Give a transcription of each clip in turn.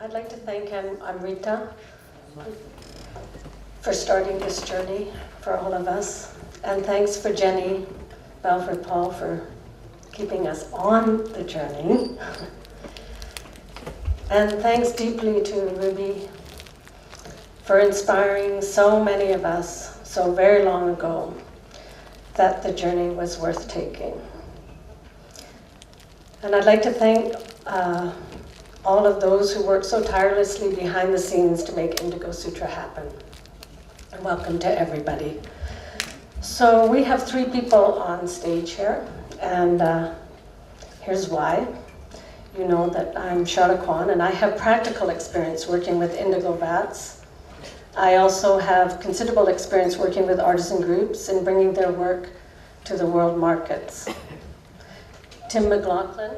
I'd like to thank Amrita for starting this journey for all of us. And thanks for Jenny Balfour Paul for keeping us on the journey. And thanks deeply to Ruby for inspiring so many of us so very long ago that the journey was worth taking. And I'd like to thank all of those who worked so tirelessly behind the scenes to make Indigo Sutra happen. And welcome to everybody. So we have 3 people on stage here, and here's why. You know that I'm Charllotte Kwon, and I have practical experience working with indigo vats. I also have considerable experience working with artisan groups and bringing their work to the world markets. Tim McLaughlin,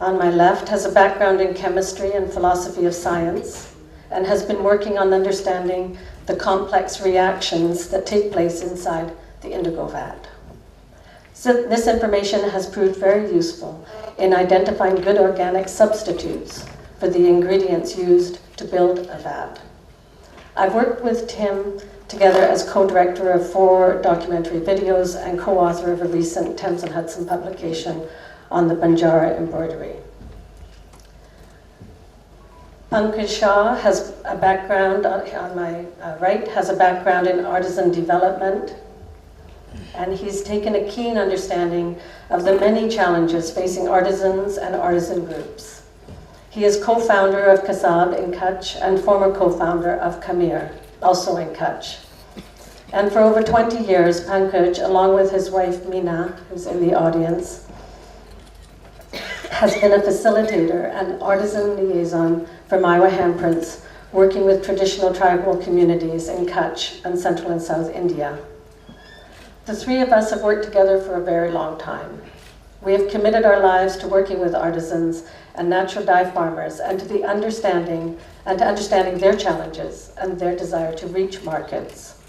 on my left, has a background in chemistry and philosophy of science and has been working on understanding the complex reactions that take place inside the indigo vat. So this information has proved very useful in identifying good organic substitutes for the ingredients used to build a vat. I've worked with Tim together as co-director of 4 documentary videos and co-author of a recent Thames and Hudson publication on the Banjara embroidery. Pankaj Shah has a background, on my right, has a background in artisan development, and he's taken a keen understanding of the many challenges facing artisans and artisan groups. He is co-founder of Qasab in Kutch and former co-founder of Khmer, also in Kutch. And for over 20 years, Pankaj, along with his wife Meena, who's in the audience, has been a facilitator and artisan liaison for Maiwa Handprints, working with traditional tribal communities in Kutch and Central and South India. The 3 of us have worked together for a very long time. We have committed our lives to working with artisans and natural dye farmers and to understanding their challenges and their desire to reach markets.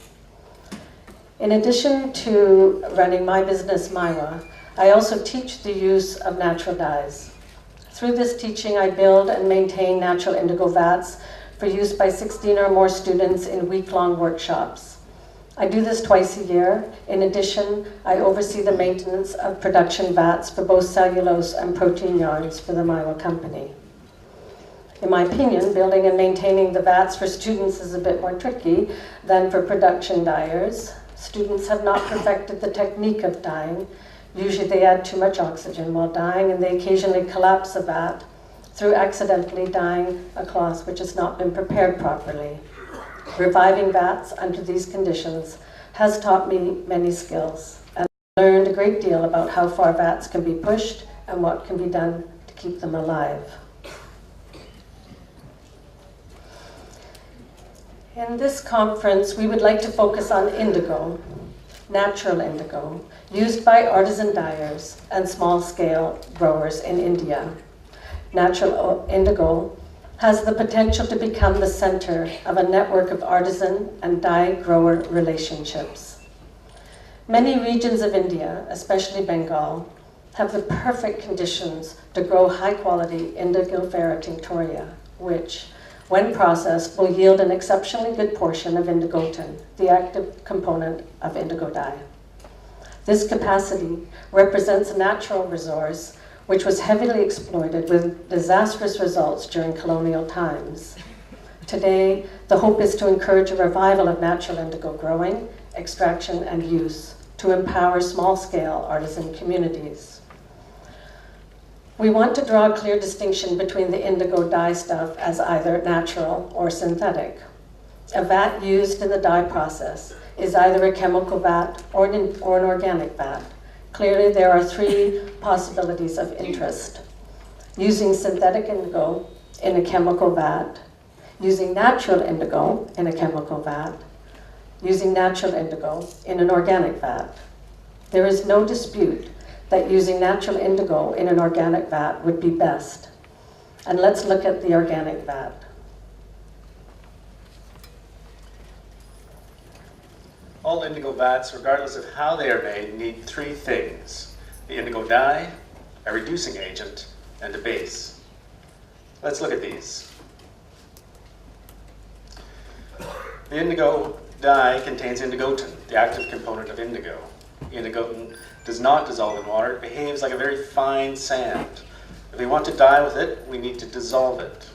In addition to running my business, Maiwa, I also teach the use of natural dyes. Through this teaching, I build and maintain natural indigo vats for use by 16 or more students in week-long workshops. I do this twice a year. In addition, I oversee the maintenance of production vats for both cellulose and protein yarns for the Maiwa company. In my opinion, building and maintaining the vats for students is a bit more tricky than for production dyers. Students have not perfected the technique of dyeing. Usually they add too much oxygen while dyeing, and they occasionally collapse a vat through accidentally dyeing a cloth which has not been prepared properly. Reviving vats under these conditions has taught me many skills, and I learned a great deal about how far vats can be pushed and what can be done to keep them alive. In this conference, we would like to focus on indigo, natural indigo, used by artisan dyers and small-scale growers in India. Natural indigo has the potential to become the center of a network of artisan and dye grower relationships. Many regions of India, especially Bengal, have the perfect conditions to grow high-quality Indigofera tinctoria, which, when processed, will yield an exceptionally good portion of indigotin, the active component of indigo dye. This capacity represents a natural resource which was heavily exploited with disastrous results during colonial times. Today, the hope is to encourage a revival of natural indigo growing, extraction, and use to empower small-scale artisan communities. We want to draw a clear distinction between the indigo dye stuff as either natural or synthetic. A vat used in the dye process is either a chemical vat or an organic vat. Clearly, there are 3 possibilities of interest: using synthetic indigo in a chemical vat, using natural indigo in a chemical vat, using natural indigo in an organic vat. There is no dispute that using natural indigo in an organic vat would be best. And let's look at the organic vat. All indigo vats, regardless of how they are made, need 3 things: the indigo dye, a reducing agent, and a base. Let's look at these. The indigo dye contains indigotin, the active component of indigo. Indigotin does not dissolve in water. It behaves like a very fine sand. If we want to dye with it, we need to dissolve it.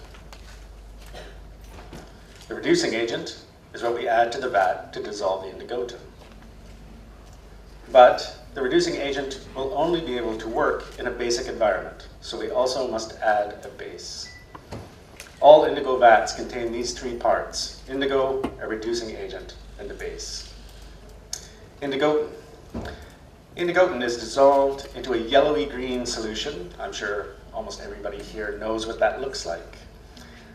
The reducing agent is what we add to the vat to dissolve the indigotin. But the reducing agent will only be able to work in a basic environment, so we also must add a base. All indigo vats contain these three parts: indigo, a reducing agent, and a base. Indigotin. Indigotin is dissolved into a yellowy-green solution. I'm sure almost everybody here knows what that looks like.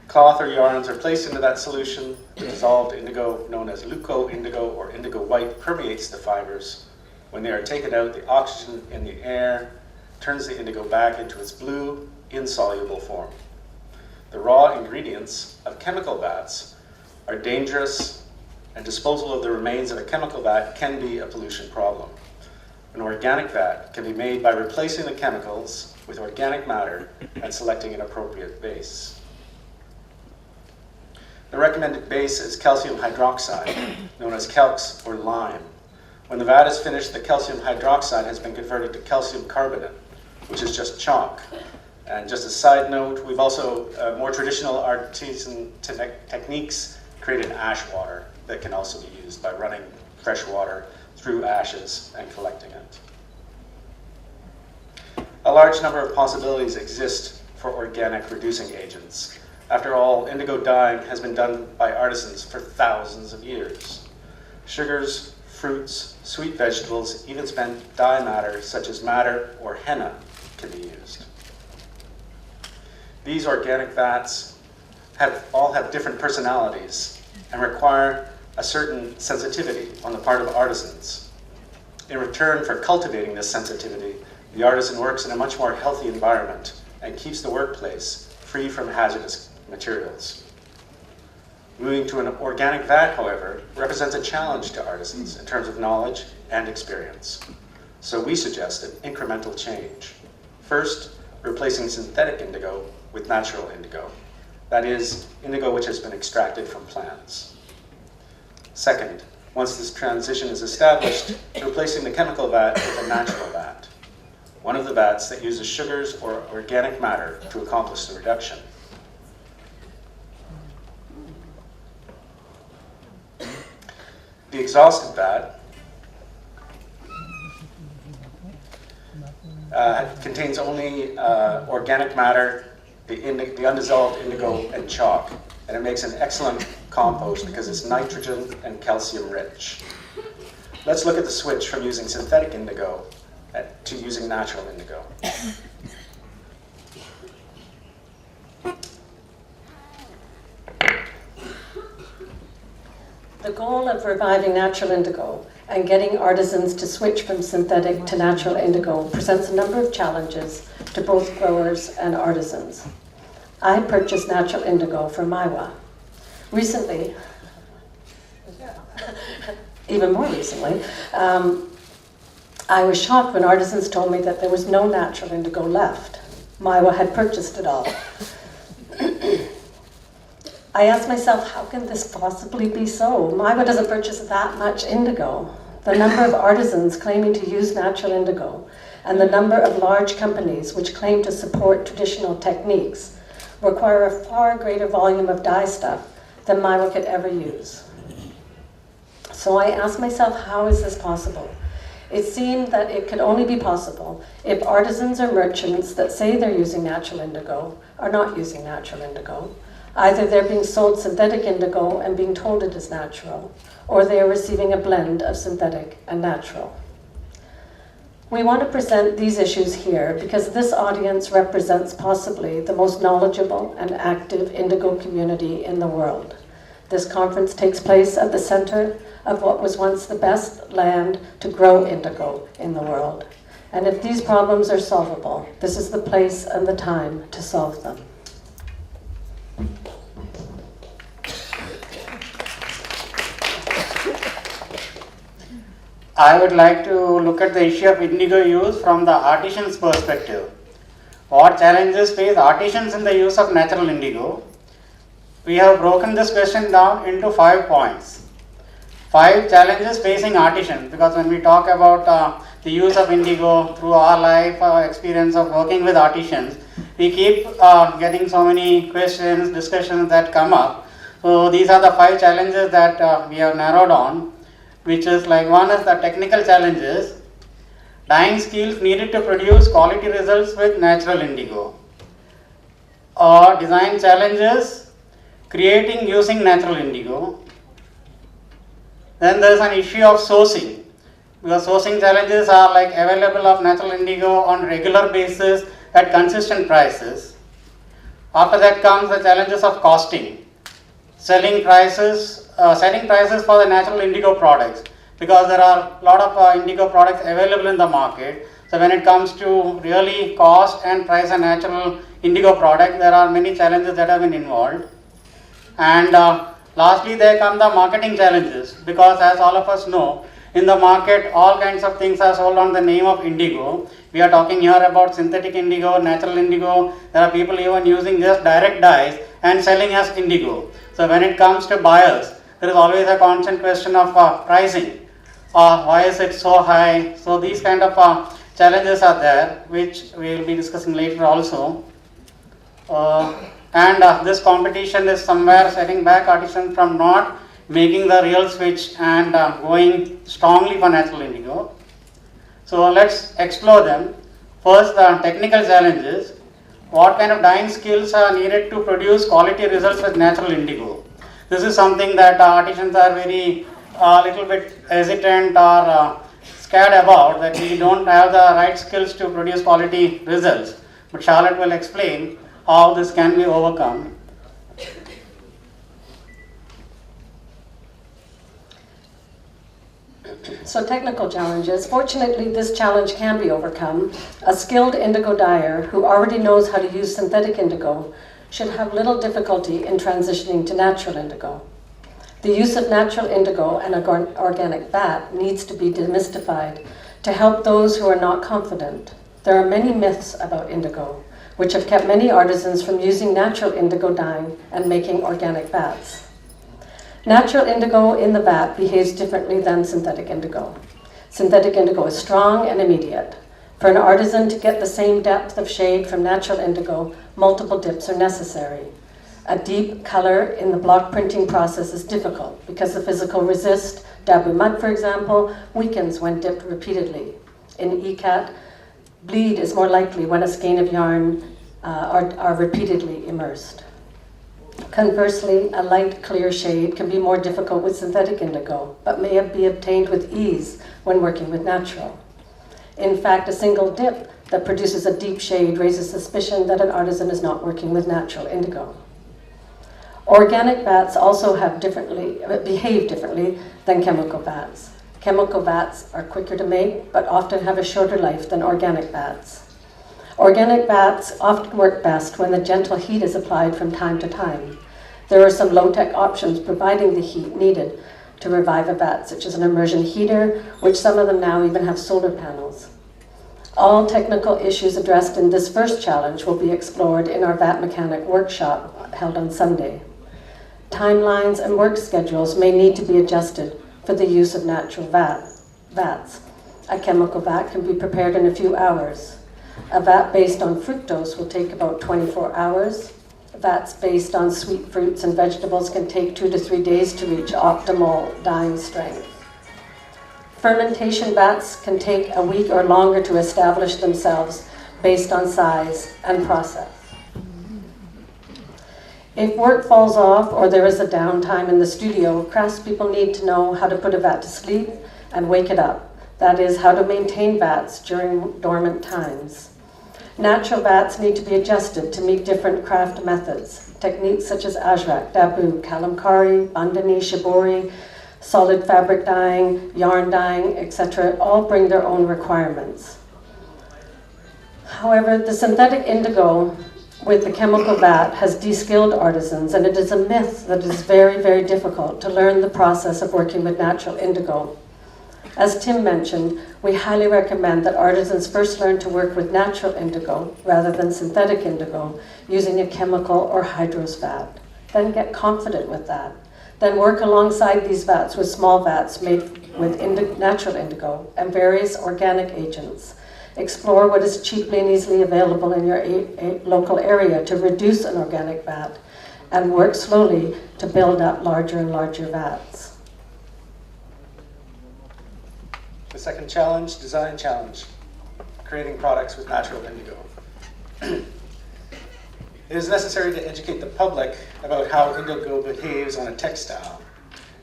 Cloth or yarns are placed into that solution. The dissolved indigo, known as leuco-indigo or indigo white, permeates the fibers. When they are taken out, the oxygen in the air turns the indigo back into its blue, insoluble form. The raw ingredients of chemical vats are dangerous, and disposal of the remains of a chemical vat can be a pollution problem. An organic vat can be made by replacing the chemicals with organic matter and selecting an appropriate base. The recommended base is calcium hydroxide, known as calx or lime. When the vat is finished, the calcium hydroxide has been converted to calcium carbonate, which is just chalk. And just a side note, we've also, more traditional artisan techniques created ash water that can also be used by running fresh water through ashes and collecting it. A large number of possibilities exist for organic reducing agents. After all, indigo dyeing has been done by artisans for thousands of years. Sugars, fruits, sweet vegetables, even spent dye matter such as madder or henna can be used. These organic vats all have different personalities and require a certain sensitivity on the part of artisans. In return for cultivating this sensitivity, the artisan works in a much more healthy environment and keeps the workplace free from hazardous materials. Moving to an organic vat, however, represents a challenge to artisans in terms of knowledge and experience. So we suggest an incremental change. First, replacing synthetic indigo with natural indigo. That is, indigo which has been extracted from plants. Second, once this transition is established, replacing the chemical vat with a natural vat, one of the vats that uses sugars or organic matter to accomplish the reduction. The exhausted vat contains only organic matter, the undissolved indigo, and chalk, and it makes an excellent compost because it's nitrogen and calcium rich. Let's look at the switch from using synthetic indigo to using natural indigo. The goal of reviving natural indigo and getting artisans to switch from synthetic to natural indigo presents a number of challenges to both growers and artisans. I purchased natural indigo from Maiwa. Recently, even more recently, I was shocked when artisans told me that there was no natural indigo left. Maiwa had purchased it all. I asked myself, how can this possibly be so? Maiwa doesn't purchase that much indigo. The number of artisans claiming to use natural indigo and the number of large companies which claim to support traditional techniques require a far greater volume of dye stuff than Maiwa could ever use. So I asked myself, how is this possible? It seemed that it could only be possible if artisans or merchants that say they're using natural indigo are not using natural indigo. Either they're being sold synthetic indigo and being told it is natural, or they are receiving a blend of synthetic and natural. We want to present these issues here because this audience represents possibly the most knowledgeable and active indigo community in the world. This conference takes place at the center of what was once the best land to grow indigo in the world. And if these problems are solvable, this is the place and the time to solve them. I would like to look at the issue of indigo use from the artisan's perspective. What challenges face artisans in the use of natural indigo? We have broken this question down into 5 points. 5 challenges facing artisans, because when we talk about the use of indigo through our life experience of working with artisans, we keep getting so many questions, discussions that come up. So these are the 5 challenges that we have narrowed on, which is like, one is the technical challenges, dyeing skills needed to produce quality results with natural indigo. Design challenges, creating using natural indigo. Then there is an issue of sourcing, because sourcing challenges are like available of natural indigo on regular basis at consistent prices. After that comes the challenges of costing, selling prices for the natural indigo products, because there are a lot of indigo products available in the market. So when it comes to really cost and price a natural indigo product, there are many challenges that have been involved. And lastly, there come the marketing challenges, because as all of us know, in the market all kinds of things are sold on the name of indigo. We are talking here about synthetic indigo, natural indigo. There are people even using just direct dyes and selling as indigo. So when it comes to buyers, there is always a constant question of pricing. Why is it so high? So these kind of challenges are there, which we will be discussing later also. This competition is somewhere setting back artisans from not making the real switch and going strongly for natural indigo. So let's explore them. First, the technical challenges. What kind of dyeing skills are needed to produce quality results with natural indigo? This is something that artisans are very little bit hesitant or scared about, that we don't have the right skills to produce quality results. But Charlotte will explain how this can be overcome. So technical challenges. Fortunately, this challenge can be overcome. A skilled indigo dyer who already knows how to use synthetic indigo should have little difficulty in transitioning to natural indigo. The use of natural indigo and organic vat needs to be demystified to help those who are not confident. There are many myths about indigo, which have kept many artisans from using natural indigo dyeing and making organic vats. Natural indigo in the vat behaves differently than synthetic indigo. Synthetic indigo is strong and immediate. For an artisan to get the same depth of shade from natural indigo, multiple dips are necessary. A deep color in the block printing process is difficult because the physical resist, Dabu mud for example, weakens when dipped repeatedly. In ECAT, bleed is more likely when a skein of yarn are repeatedly immersed. Conversely, a light, clear shade can be more difficult with synthetic indigo, but may be obtained with ease when working with natural. In fact, a single dip that produces a deep shade raises suspicion that an artisan is not working with natural indigo. Organic vats also behave differently than chemical vats. Chemical vats are quicker to make, but often have a shorter life than organic vats. Organic vats often work best when the gentle heat is applied from time to time. There are some low-tech options providing the heat needed to revive a vat, such as an immersion heater, which some of them now even have solar panels. All technical issues addressed in this first challenge will be explored in our vat mechanic workshop held on Sunday. Timelines and work schedules may need to be adjusted for the use of natural vats. A chemical vat can be prepared in a few hours. A vat based on fructose will take about 24 hours. Vats based on sweet fruits and vegetables can take 2 to 3 days to reach optimal dyeing strength. Fermentation vats can take a week or longer to establish themselves based on size and process. If work falls off or there is a downtime in the studio, craftspeople need to know how to put a vat to sleep and wake it up. That is, how to maintain vats during dormant times. Natural vats need to be adjusted to meet different craft methods. Techniques such as ajrak, dabu, kalamkari, bandhani, shibori, solid fabric dyeing, yarn dyeing, etc. all bring their own requirements. However, the synthetic indigo with the chemical vat has de-skilled artisans, and it is a myth that it is very, very difficult to learn the process of working with natural indigo. As Tim mentioned, we highly recommend that artisans first learn to work with natural indigo rather than synthetic indigo using a chemical or hydrous vat. Then get confident with that. Then work alongside these vats with small vats made with natural indigo and various organic agents. Explore what is cheaply and easily available in your local area to reduce an organic vat, and work slowly to build up larger and larger vats. The second challenge, design challenge, creating products with natural indigo. It is necessary to educate the public about how indigo behaves on a textile.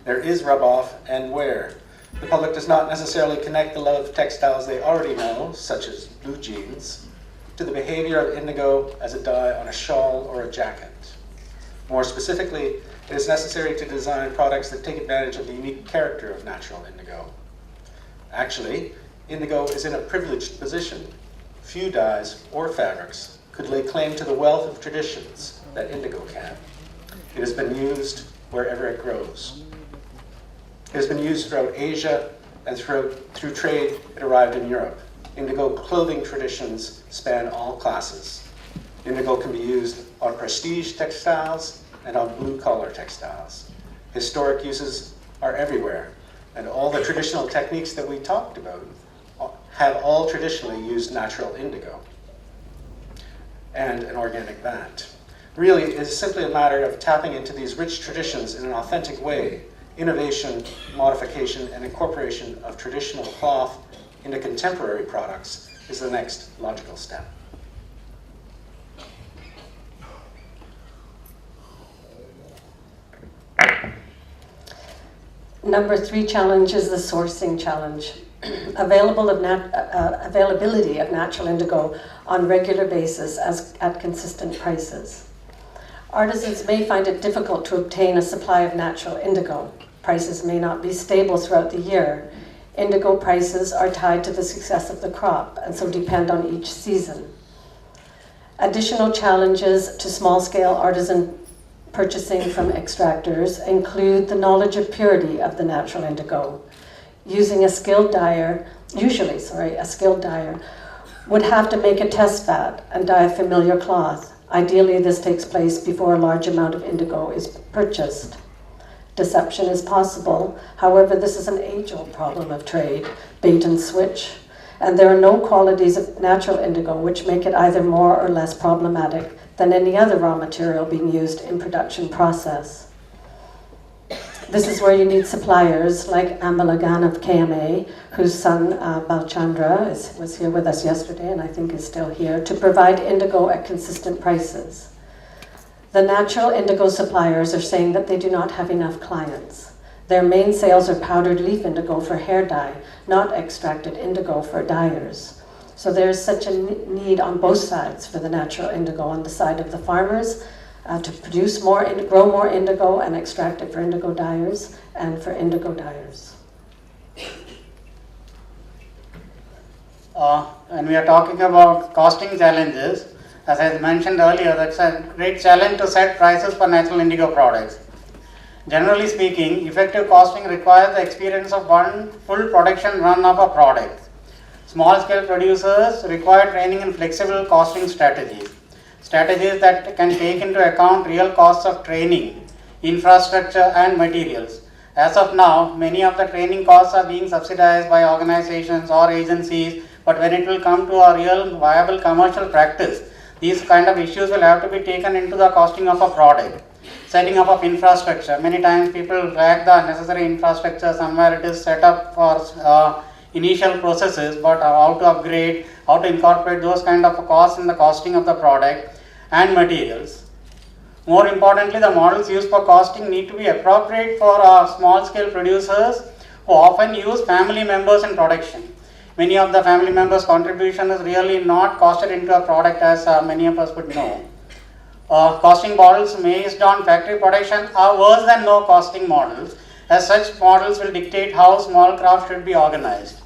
There is rub-off and wear. The public does not necessarily connect the love of textiles they already know, such as blue jeans, to the behavior of indigo as a dye on a shawl or a jacket. More specifically, it is necessary to design products that take advantage of the unique character of natural indigo. Actually, indigo is in a privileged position. Few dyes or fabrics could lay claim to the wealth of traditions that indigo can. It has been used wherever it grows. It has been used throughout Asia, and through trade it arrived in Europe. Indigo clothing traditions span all classes. Indigo can be used on prestige textiles and on blue-collar textiles. Historic uses are everywhere, and all the traditional techniques that we talked about have all traditionally used natural indigo and an organic vat. Really, it is simply a matter of tapping into these rich traditions in an authentic way. Innovation, modification, and incorporation of traditional cloth into contemporary products is the next logical step. Number 3 challenge is the sourcing challenge. Availability of natural indigo on regular basis at consistent prices. Artisans may find it difficult to obtain a supply of natural indigo. Prices may not be stable throughout the year. Indigo prices are tied to the success of the crop and so depend on each season. Additional challenges to small-scale artisan purchasing from extractors include the knowledge of purity of the natural indigo. Usually a skilled dyer would have to make a test vat and dye a familiar cloth. Ideally, this takes place before a large amount of indigo is purchased. Deception is possible. However, this is an age-old problem of trade, bait and switch, and there are no qualities of natural indigo which make it either more or less problematic than any other raw material being used in production process. This is where you need suppliers like Amalagan of KMA, whose son Balchandra was here with us yesterday and I think is still here, to provide indigo at consistent prices. The natural indigo suppliers are saying that they do not have enough clients. Their main sales are powdered leaf indigo for hair dye, not extracted indigo for dyers. So there is such a need on both sides for the natural indigo, on the side of the farmers to produce more, grow more indigo and extract it for indigo dyers, and for indigo dyers. When we are talking about costing challenges, as I mentioned earlier, that's a great challenge to set prices for natural indigo products. Generally speaking, effective costing requires the experience of one full production run of a product. Small-scale producers require training in flexible costing strategies that can take into account real costs of training, infrastructure, and materials. As of now, many of the training costs are being subsidized by organizations or agencies, but when it will come to a real viable commercial practice, these kind of issues will have to be taken into the costing of a product. Setting up of infrastructure. Many times people lack the necessary infrastructure, somewhere it is set up for initial processes, but how to upgrade, how to incorporate those kind of costs in the costing of the product and materials. More importantly, the models used for costing need to be appropriate for small scale producers who often use family members in production. Many of the family members' contribution is really not costed into a product, as many of us would know. Costing models based on factory production are worse than no costing models, as such models will dictate how small craft should be organized.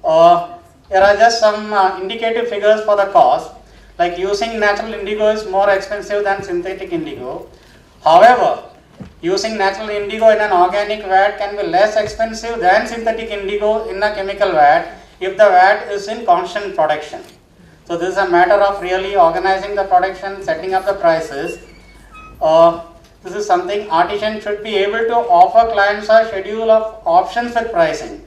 Here are just some indicative figures for the cost. Like using natural indigo is more expensive than synthetic indigo. However, using natural indigo in an organic vat can be less expensive than synthetic indigo in a chemical vat if the vat is in constant production. So this is a matter of really organizing the production, setting up the prices. This is something artisan should be able to offer clients a schedule of options with pricing.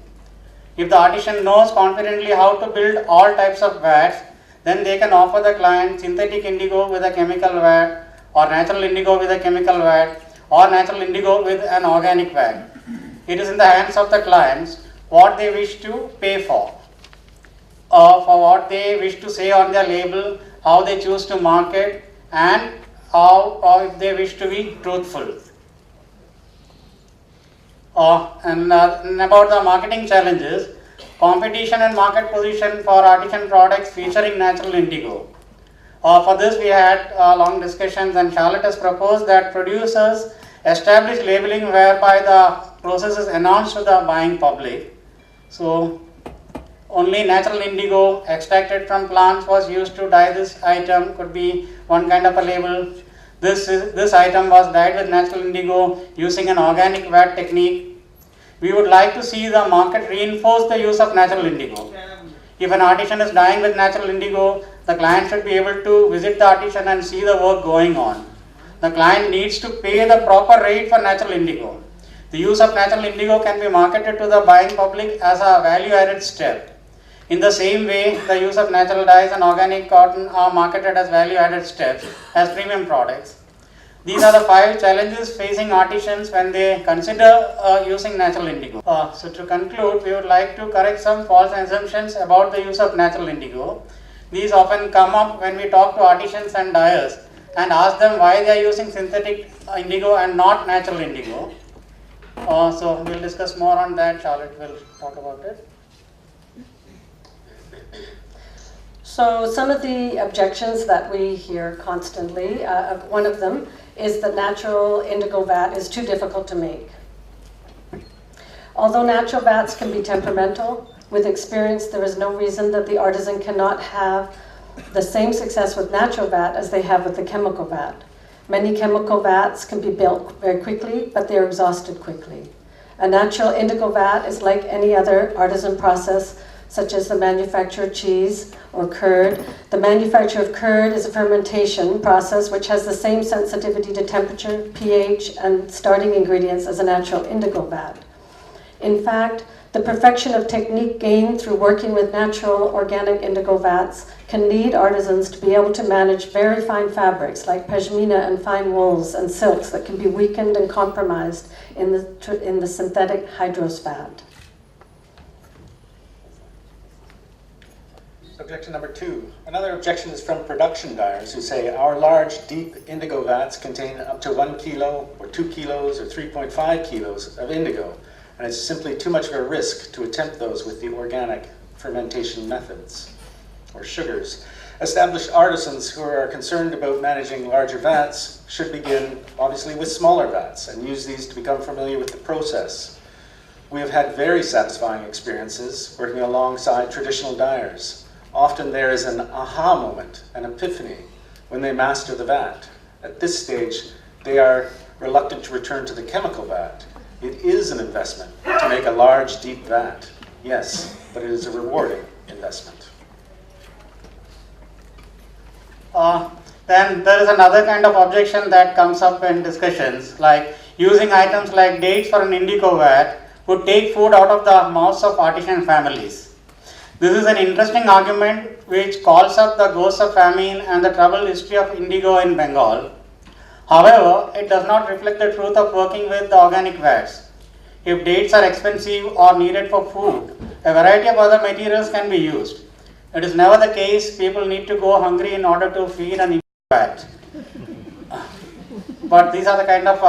If the artisan knows confidently how to build all types of vats, then they can offer the client synthetic indigo with a chemical vat, or natural indigo with a chemical vat, or natural indigo with an organic vat. It is in the hands of the clients what they wish to pay for what they wish to say on their label, how they choose to market, and how or if they wish to be truthful. And about the marketing challenges, competition and market position for artisan products featuring natural indigo. For this we had long discussions, and Charllotte has proposed that producers establish labeling whereby the process is announced to the buying public. So only natural indigo extracted from plants was used to dye this item could be one kind of a label. This item was dyed with natural indigo using an organic vat technique. We would like to see the market reinforce the use of natural indigo. If an artisan is dyeing with natural indigo, the client should be able to visit the artisan and see the work going on. The client needs to pay the proper rate for natural indigo. The use of natural indigo can be marketed to the buying public as a value-added step. In the same way, the use of natural dyes and organic cotton are marketed as value-added steps, as premium products. These are the 5 challenges facing artisans when they consider using natural indigo. So to conclude, we would like to correct some false assumptions about the use of natural indigo. These often come up when we talk to artisans and dyers and ask them why they are using synthetic indigo and not natural indigo. So we'll discuss more on that. Charlotte will talk about it. So some of the objections that we hear constantly, one of them is that natural indigo vat is too difficult to make. Although natural vats can be temperamental, with experience there is no reason that the artisan cannot have the same success with natural vat as they have with the chemical vat. Many chemical vats can be built very quickly, but they are exhausted quickly. A natural indigo vat is like any other artisan process, such as the manufacture of cheese or curd. The manufacture of curd is a fermentation process which has the same sensitivity to temperature, pH, and starting ingredients as a natural indigo vat. In fact, the perfection of technique gained through working with natural organic indigo vats can lead artisans to be able to manage very fine fabrics like pashmina and fine wools and silks that can be weakened and compromised in the synthetic hydrous vat. Objection number 2. Another objection is from production dyers who say our large, deep indigo vats contain up to 1 kilo or 2 kilos or 3.5 kilos of indigo, and it's simply too much of a risk to attempt those with the organic fermentation methods or sugars. Established artisans who are concerned about managing larger vats should begin, obviously, with smaller vats and use these to become familiar with the process. We have had very satisfying experiences working alongside traditional dyers. Often there is an aha moment, an epiphany, when they master the vat. At this stage, they are reluctant to return to the chemical vat. It is an investment to make a large, deep vat, yes, but it is a rewarding investment. Then there is another kind of objection that comes up in discussions, like using items like dates for an indigo vat would take food out of the mouths of artisan families. This is an interesting argument which calls up the ghosts of famine and the troubled history of indigo in Bengal. However, it does not reflect the truth of working with the organic vats. If dates are expensive or needed for food, a variety of other materials can be used. It is never the case people need to go hungry in order to feed an indigo vat. But these are the kind of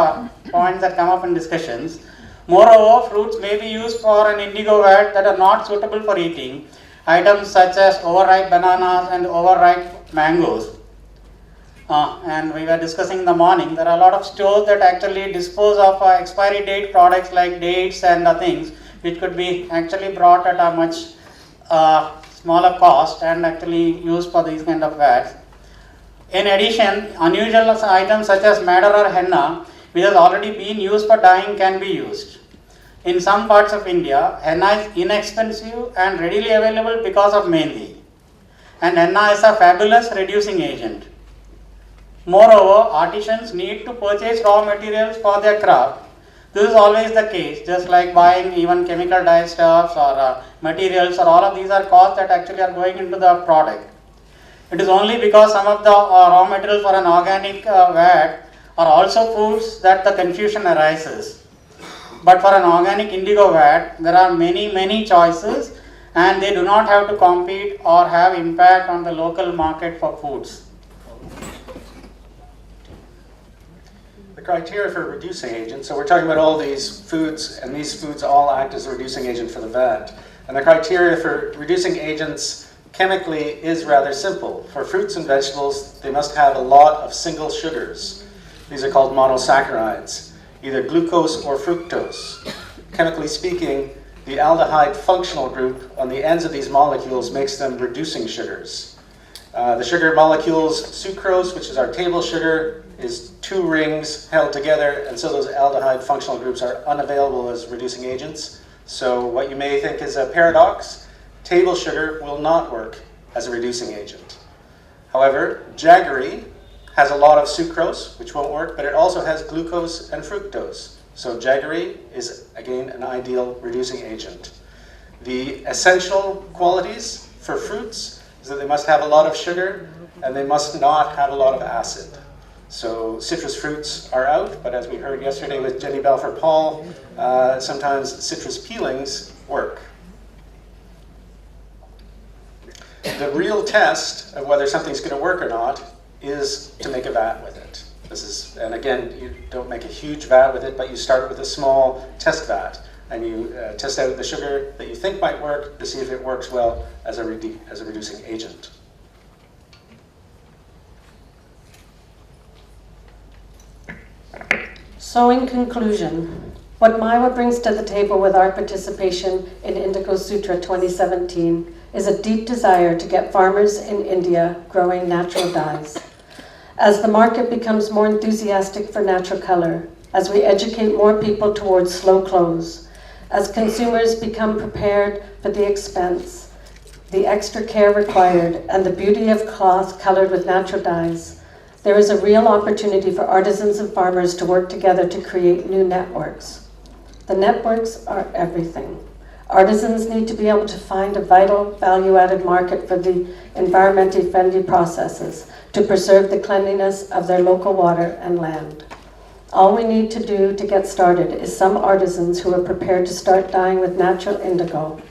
points that come up in discussions. Moreover, fruits may be used for an indigo vat that are not suitable for eating. Items such as overripe bananas and overripe mangoes. And we were discussing in the morning, there are a lot of stores that actually dispose of expiry date products like dates and things which could be actually brought at a much smaller cost and actually used for these kind of vats. In addition, unusual items such as madder or henna which has already been used for dyeing can be used. In some parts of India, henna is inexpensive and readily available because of mehendi. And henna is a fabulous reducing agent. Moreover, artisans need to purchase raw materials for their craft. This is always the case, just like buying even chemical dyestuffs or materials, or all of these are costs that actually are going into the product. It is only because some of the raw materials for an organic vat are also foods that the confusion arises. But for an organic indigo vat, there are many choices, and they do not have to compete or have impact on the local market for foods. The criteria for reducing agent, so we're talking about all these foods, and these foods all act as a reducing agent for the vat. And the criteria for reducing agents chemically is rather simple. For fruits and vegetables, they must have a lot of single sugars. These are called monosaccharides, either glucose or fructose. Chemically speaking, the aldehyde functional group on the ends of these molecules makes them reducing sugars. The sugar molecules, sucrose, which is our table sugar, is 2 rings held together, and so those aldehyde functional groups are unavailable as reducing agents. So what you may think is a paradox, table sugar will not work as a reducing agent. However, jaggery has a lot of sucrose, which won't work, but it also has glucose and fructose. So jaggery is, again, an ideal reducing agent. The essential qualities for fruits is that they must have a lot of sugar and they must not have a lot of acid. So citrus fruits are out, but as we heard yesterday with Jenny Balfour Paul, sometimes citrus peelings work. The real test of whether something's going to work or not is to make a vat with it. And again, you don't make a huge vat with it, but you start with a small test vat, and you test out the sugar that you think might work to see if it works well as a reducing agent. So in conclusion, what Maiwa brings to the table with our participation in Indigo Sutra 2017 is a deep desire to get farmers in India growing natural dyes. As the market becomes more enthusiastic for natural color, as we educate more people towards slow close, as consumers become prepared for the expense, the extra care required, and the beauty of cloth colored with natural dyes, there is a real opportunity for artisans and farmers to work together to create new networks. The networks are everything. Artisans need to be able to find a vital, value-added market for the environmentally friendly processes to preserve the cleanliness of their local water and land. All we need to do to get started is some artisans who are prepared to start dyeing with natural indigo,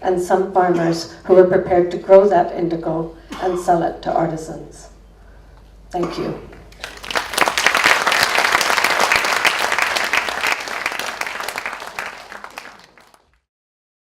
and some farmers who are prepared to grow that indigo and sell it to artisans. Thank you.